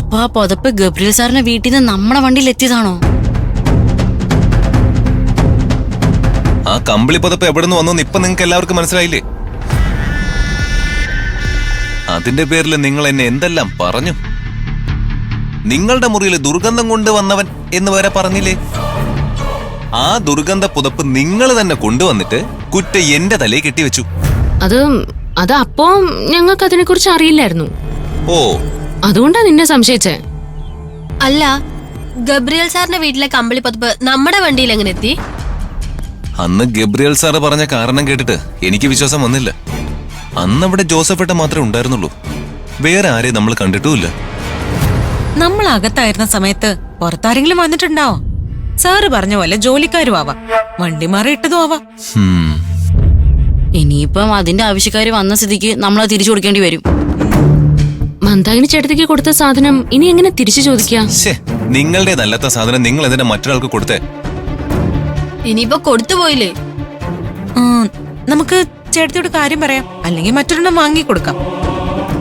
അപ്പൊ ആ പുതപ്പ് ഗബ്രിയൽ സാറിന്റെ വീട്ടിൽ നിന്ന് നമ്മുടെ വണ്ടിയിൽ എത്തിയതാണോ? ആ കമ്പിളി പുതപ്പ് എവിടെ നിന്ന് വന്നു ഇപ്പൊ നിങ്ങൾക്ക് എല്ലാവർക്കും മനസ്സിലായില്ലേ? അതിന്റെ പേരിൽ നിങ്ങൾ എന്നെ എന്തെല്ലാം പറഞ്ഞു. നിങ്ങളുടെ മുറിയിൽ ദുർഗന്ധം കൊണ്ടുവന്നവൻ എന്ന് വരെ പറഞ്ഞില്ലേ? ആ ദുർഗന്ധ പുതപ്പ് നിങ്ങൾ തന്നെ കൊണ്ടുവന്നിട്ട് കുറ്റ എന്റെ തലയിൽ കെട്ടിവെച്ചു. അത് അപ്പോ ഞങ്ങൾക്ക് അതിനെ കുറിച്ച് അറിയില്ലായിരുന്നു. ഓ, അതുകൊണ്ടാ നിന്നെ സംശയിച്ചേ. അല്ല, ഗബ്രിയൽ സാറിന്റെ വീട്ടിലെ കമ്പിളി പതിപ്പ് നമ്മുടെ വണ്ടിയിൽ എങ്ങനെ എത്തി? അന്ന് ഗബ്രിയൽ സാറ് പറഞ്ഞ കാരണം കേട്ടിട്ട് എനിക്ക് വിശ്വാസം വന്നില്ല. അന്നവിടെ ജോസഫേട്ട മാത്രമേ ഉണ്ടായിരുന്നുള്ളൂ. വേറെ ആരെയും നമ്മൾ കണ്ടിട്ടുമില്ല. നമ്മൾ അകത്തായിരുന്ന സമയത്ത് പുറത്താരെങ്കിലും വന്നിട്ടുണ്ടാവോ? സാറ് പറഞ്ഞ പോലെ ജോലിക്കാരും ആവാം, വണ്ടി മാറിയിട്ടതും ആവാം. ഇനിയിപ്പം അതിന്റെ ആവശ്യക്കാര് വന്ന സ്ഥിതിക്ക് നമ്മളത് തിരിച്ചു കൊടുക്കേണ്ടി വരും. മന്ദാകിനി ചേട്ടത്തിക്ക് കൊടുത്ത സാധനം ഇനി എങ്ങനെ തിരിച്ചു ചോദിക്കാം? നിങ്ങളുടെ നല്ലത്ത സാധനം നിങ്ങൾ എന്തിനാ മറ്റൊരാൾക്ക് കൊടുത്തേ? ഇനിയിപ്പോ കൊടുത്തുപോയില്ലേ? നമുക്ക് ചേട്ടത്തിയോട് കാര്യം പറയാം, അല്ലെങ്കിൽ മറ്റൊരെണ്ണം വാങ്ങി കൊടുക്കാം.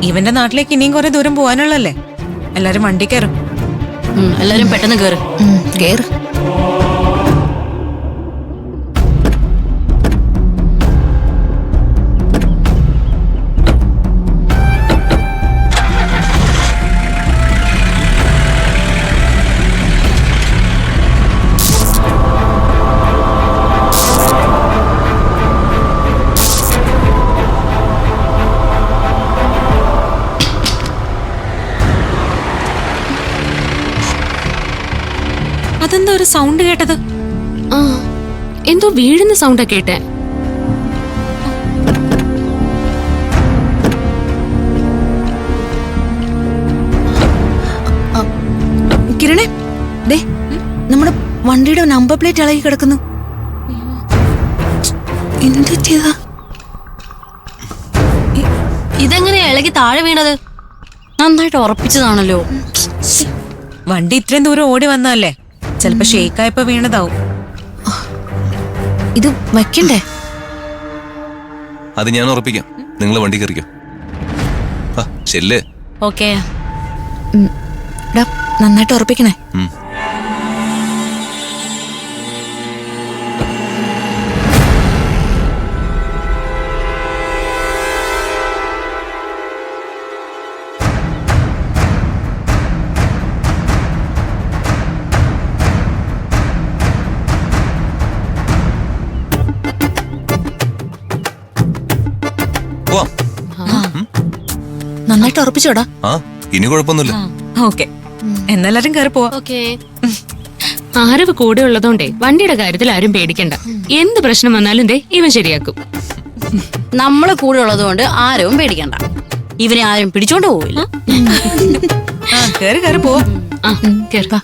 ഇവന്റെ നാട്ടിലേക്ക് ഇനിയും കുറെ ദൂരം പോവാനുള്ളല്ലേ. എല്ലാരും വണ്ടി കയറും. എല്ലാരും പെട്ടെന്ന് കേറ്. കേറ്. അതെന്താ ഒരു സൗണ്ട് കേട്ടത്? എന്തോ വീഴുന്ന സൗണ്ടാ കേട്ടെ. കിരണേ, ദേ നമ്മുടെ വണ്ടിയുടെ നമ്പർ പ്ലേറ്റ് ഇളകി കിടക്കുന്നു. എന്ത് ചെയ്താ? ഇതെങ്ങനെയാ ഇളകി താഴെ വീണത്? നന്നായിട്ട് ഉറപ്പിച്ചതാണല്ലോ. വണ്ടി ഇത്രയും ദൂരം ഓടി വന്നല്ലേ, ചിലപ്പോ ഷേക്കായപ്പോ വീണതാവും. ഇത് വയ്ക്കണ്ടേ? അത് ഞാൻ ഉറപ്പിക്കാം. നിങ്ങൾ വണ്ടി കയറിക്കോ. ശരിയല്ലേ? ഓക്കേ. നന്നായിട്ട് ഉറപ്പിക്കണേ. നന്നായിട്ട് ഉറപ്പിച്ചോടാ. ഇനി കുഴപ്പമൊന്നുമില്ല. ഓക്കെ, എന്നെല്ലാരും കയറി പോവാ. ഓക്കേ. ആരവ് കൂടെ ഉള്ളതുകൊണ്ടേ വണ്ടിയുടെ കാര്യത്തിൽ ആരും പേടിക്കണ്ട. എന്ത് പ്രശ്നം വന്നാലും ദേ ഇവൻ ശരിയാക്കും. നമ്മള് കൂടെ ഉള്ളത് കൊണ്ട് ആരും പേടിക്കണ്ട. ഇവനെ ആരും പിടിച്ചോണ്ട് പോവില്ല. കയറി പോവാ. കേൾക്കാം.